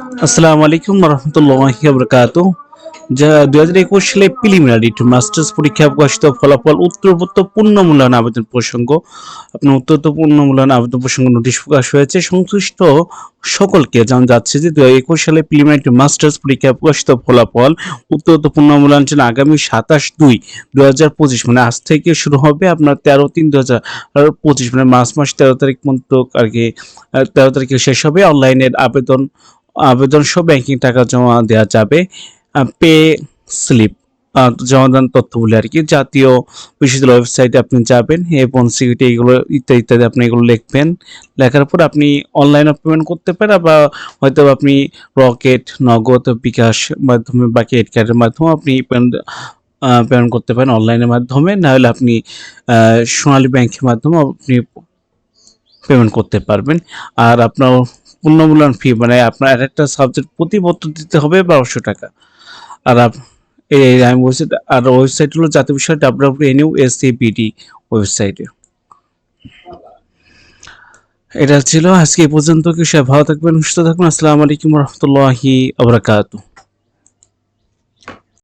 আসসালামু আলাইকুম রহমতুল্লাহি বারাকাতু। যা 2021 সালে প্রিলিমিনারি টু মাস্টার্স পরীক্ষা প্রকাশিত ফলাফল উত্তরপত্র পূর্ণ মূল্যায়ন আবেদন প্রসঙ্গ আপনার উত্তরপত্র পূর্ণ মূল্যায়ন আবেদন প্রসঙ্গ নোটিশ প্রকাশ হয়েছে। সংশ্লিষ্ট সকলকে জানা যাচ্ছে যে 2021 সালে প্রিলিমিনারি টু মাস্টার্স পরীক্ষা প্রকাশিত ফলাফল উত্তরপত্র পূর্ণ মূল্যায়ন জন্য আগামী 27/2/2025 মানে আজ থেকে শুরু হবে আপনার 13/3/2025 মানে মার্চ মাস 13 তারিখ পর্যন্ত আর কি 13 তারিখে শেষ হবে। অনলাইনের আবেদন সহ ব্যাংকিং টাকা জমা দেওয়া যাবে। পে স্লিপ জমা দেন তথ্যগুলি আর কি জাতীয় বিশ্ববিদ্যালয় ওয়েবসাইটে আপনি যাবেন এবং সিকিউরিটি এগুলো ইত্যাদি ইত্যাদি আপনি এগুলো লিখবেন। লেখার পর আপনি অনলাইনে পেমেন্ট করতে পারেন বা হয়তো আপনি রকেট, নগদ, বিকাশ মাধ্যমে বা ক্রেডিট কার্ডের মাধ্যমে আপনি পেমেন্ট করতে পারেন অনলাইনের মাধ্যমে। না হলে আপনি সোনালী ব্যাংকের মাধ্যমে আপনি পেমেন্ট করতে পারবেন। আর আপনার পুনর্মূল্যায়ন ফি মানে আপনার একটা সাবজেক্ট প্রতি বছর দিতে হবে 1200 টাকা। আর আমি বলছি, আর ওয়েবসাইট হলো জাতীয় বিষয় www.nuscbd ওয়েবসাইটে। এটা ছিল আজকে এই পর্যন্ত। কি সবাই ভালো থাকবেন, সুস্থ থাকবেন। আসসালামু আলাইকুম রহমতুল্লাহি আবরাকাতু।